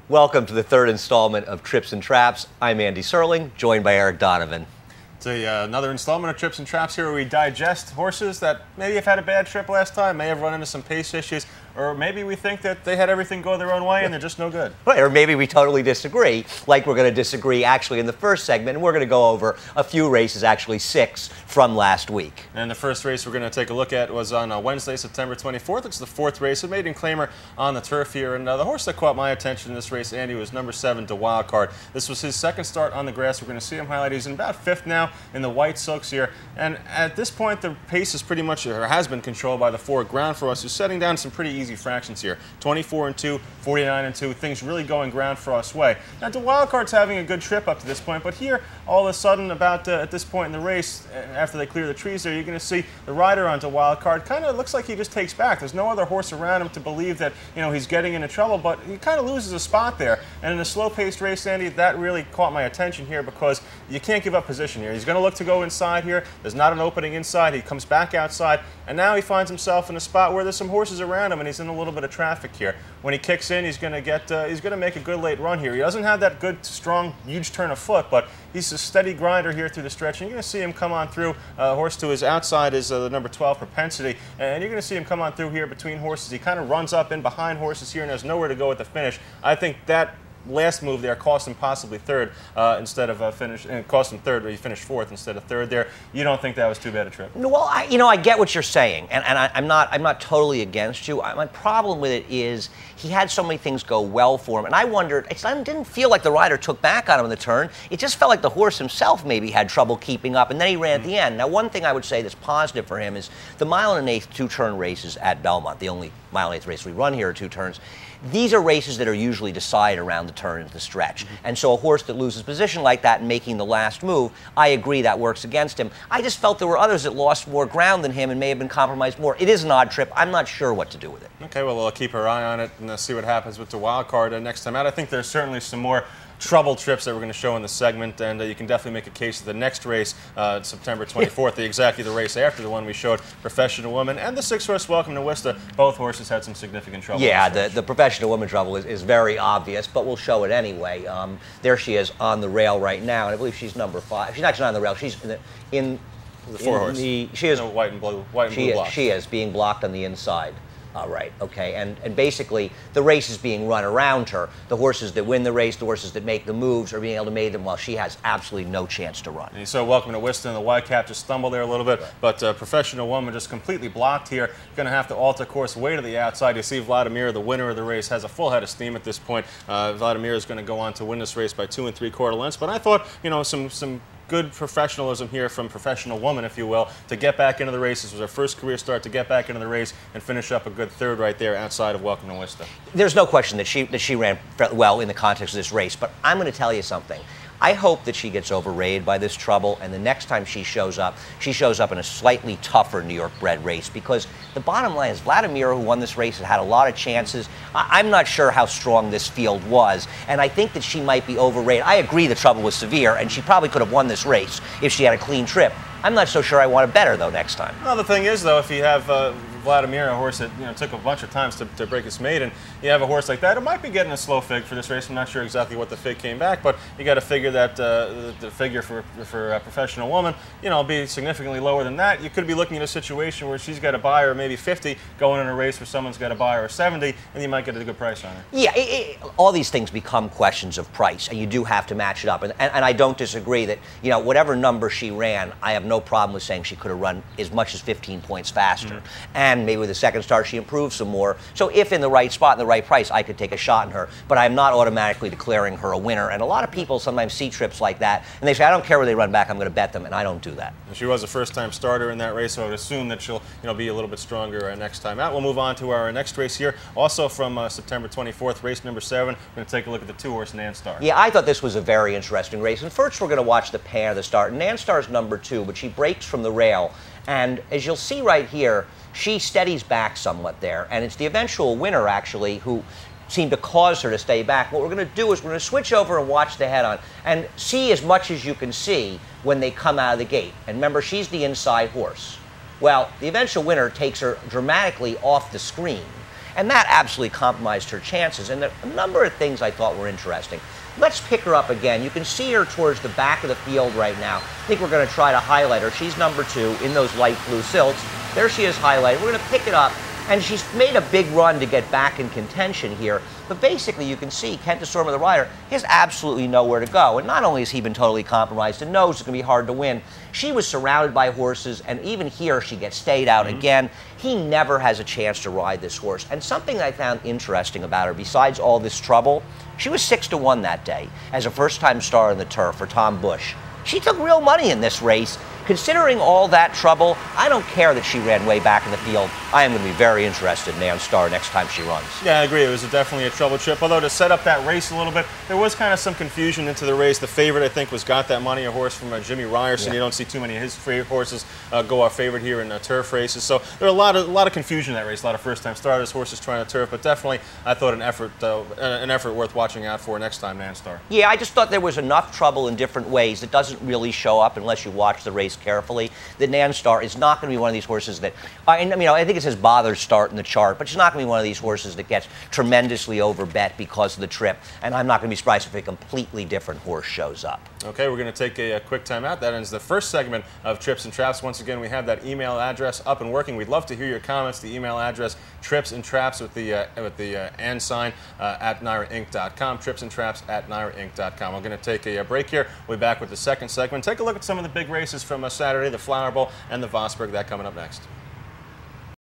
Welcome to the third installment of Trips and Traps. I'm Andy Serling, joined by Eric Donovan. It's another installment of Trips and Traps here where we digest horses that maybe have had a bad trip last time, may have run into some pace issues, or maybe we think that they had everything go their own way and they're just no good. Right, or maybe we totally disagree, like we're going to disagree actually in the first segment, and we're going to go over a few races, actually 6, from last week. And the first race we're going to take a look at was on Wednesday, September 24th. It's the 4th race, a maiden claimer on the turf here, and the horse that caught my attention in this race, Andy, was number 7, WILDCARD. This was his second start on the grass. We're going to see him highlight. He's in about 5th now in the white silks here, and at this point the pace is pretty much, or has been controlled by the 4 ground for us, who's setting down some pretty easy fractions here. 24-2, 49-2, things really going ground for us way. Now WILDCARD's having a good trip up to this point, but here all of a sudden about at this point in the race, after they clear the trees there, you're going to see the rider onto WILDCARD kind of looks like he just takes back. There's no other horse around him to believe that he's getting into trouble, but he kind of loses a spot there. And in a slow-paced race, Andy, that really caught my attention here because you can't give up position here. He's going to look to go inside here. There's not an opening inside. He comes back outside, and now he finds himself in a spot where there's some horses around him, and he's in a little bit of traffic here. When he kicks in, he's going to make a good late run here. He doesn't have that good, strong, huge turn of foot, but he's a steady grinder here through the stretch, and you're going to see him come on through. Horse to his outside is the number 12, Propensity, and you're going to see him come on through here between horses. He kind of runs up in behind horses here and has nowhere to go at the finish. I think that last move there cost him possibly 3rd instead of cost him 3rd, but he finished 4th instead of 3rd there. You don't think that was too bad a trip? Well, I get what you're saying, and I'm not totally against you. My problem with it is he had so many things go well for him, and I wondered. It didn't feel like the rider took back on him in the turn. It just felt like the horse himself maybe had trouble keeping up, and then he ran at the end. Now, one thing I would say that's positive for him is the 1 1/8 2-turn races at Belmont. The only 1 1/8 race we run here are 2 turns. These are races that are usually decided around the turn into the stretch. And so a horse that loses position like that and making the last move, I agree that works against him. I just felt there were others that lost more ground than him and may have been compromised more. It is an odd trip. I'm not sure what to do with it. Okay, well, we'll keep our eye on it and see what happens with the WILDCARD next time out. I think there's certainly some more trouble trips that we're going to show in the segment, and you can definitely make a case of the next race, September 24th, exactly the race after the one we showed, Professional Woman, and the 6-horse Welcome to Worcester. Both horses had some significant trouble. Yeah, the Professional Woman trouble is very obvious, but we'll show it anyway. There she is on the rail right now, and I believe she's number 5. She's actually not on the rail. She's in the 4-horse. She is white and blue block. She is being blocked on the inside. Right, okay, and basically the race is being run around her. The horses that win the race, the horses that make the moves are being able to make them while she has absolutely no chance to run. And you saw Welcome to Worcester, and the white cap just stumbled there a little bit, but Professional Woman just completely blocked here. Going to have to alter course way to the outside. You see Vladimir, the winner of the race, has a full head of steam at this point. Vladimir is going to go on to win this race by 2 3/4 lengths, but I thought, some good professionalism here from Professional Woman, if you will, to get back into the race. This was her first career start, to get back into the race and finish up a good 3rd right there outside of Welcome to Worcester. There's no question that she ran well in the context of this race, but I'm going to tell you something. I hope that she gets overrated by this trouble, and the next time she shows up in a slightly tougher New York bred race, because the bottom line is Vladimir, who won this race, had a lot of chances. I'm not sure how strong this field was, and I think that she might be overrated. I agree the trouble was severe, and she probably could have won this race if she had a clean trip. I'm not so sure I want to bet her, though, next time. Well, the thing is, though, if you have Vladimir, a horse that took a bunch of times to break his maiden, you have a horse like that, it might be getting a slow fig for this race. I'm not sure exactly what the fig came back, but you got to figure that the figure for a Professional Woman, be significantly lower than that. You could be looking at a situation where she's got a buyer maybe 50 going in a race where someone's got a buyer of 70, and you might get a good price on her. Yeah, all these things become questions of price, and you do have to match it up. And I don't disagree that whatever number she ran, I have no problem with saying she could have run as much as 15 points faster. And maybe with the second start she improves some more. So if in the right spot and the right price, I could take a shot on her. But I'm not automatically declaring her a winner. And a lot of people sometimes see trips like that, and they say, I don't care where they run back, I'm going to bet them, and I don't do that. She was a first-time starter in that race, so I would assume that she'll be a little bit stronger next time out. We'll move on to our next race here, also from September 24th, race number 7. We're going to take a look at the 2-horse NAN'S. Yeah, I thought this was a very interesting race. And first we're going to watch the pair, the start. NAN'S number 2, but she breaks from the rail. And as you'll see right here, she steadies back somewhat there. And it's the eventual winner, actually, who seemed to cause her to stay back. What we're going to do is we're going to switch over and watch the head-on and see as much as you can see when they come out of the gate. And remember, she's the inside horse. Well, the eventual winner takes her dramatically off the screen. And that absolutely compromised her chances. And there are a number of things I thought were interesting. Let's pick her up again. You can see her towards the back of the field right now. I think we're going to try to highlight her. She's number 2 in those light blue silks. There she is highlighted. We're going to pick it up. And she's made a big run to get back in contention here. But basically, you can see Kent DeSorma, the rider, has absolutely nowhere to go. And not only has he been totally compromised and knows it's going to be hard to win, she was surrounded by horses, and even here she gets stayed out again. He never has a chance to ride this horse. And something that I found interesting about her, besides all this trouble, she was 6-1 that day as a first-time star on the turf for Tom Bush. She took real money in this race. Considering all that trouble, I don't care that she ran way back in the field. I am going to be very interested in NAN'S Star next time she runs. Yeah, I agree. It was definitely a trouble trip. Although to set up that race a little bit, there was kind of some confusion into the race. The favorite, I think, was Got That Money, a horse from Jimmy Ryerson. Yeah. You don't see too many of his horses go off favorite here in turf races. So there were a lot of confusion in that race. A lot of first-time starters, horses trying to turf. But definitely, I thought an effort worth watching out for next time, NAN'S Star. Yeah, I just thought there was enough trouble in different ways that doesn't really show up unless you watch the race carefully. The NAN'S Star is not going to be one of these horses that, I think it says bothered start in the chart, but it's not going to be one of these horses that gets tremendously overbet because of the trip, and I'm not going to be surprised if a completely different horse shows up. Okay, we're going to take a quick time out. That ends the first segment of Trips and Traps. Once again, we have that email address up and working. We'd love to hear your comments. The email address, Trips and Traps with the and sign at NYRAinc.com, tripsandtraps@NYRAinc.com. We're going to take a break here. We'll be back with the second segment. Take a look at some of the big races from Saturday, the Flower Bowl and the Vosburg. That coming up next.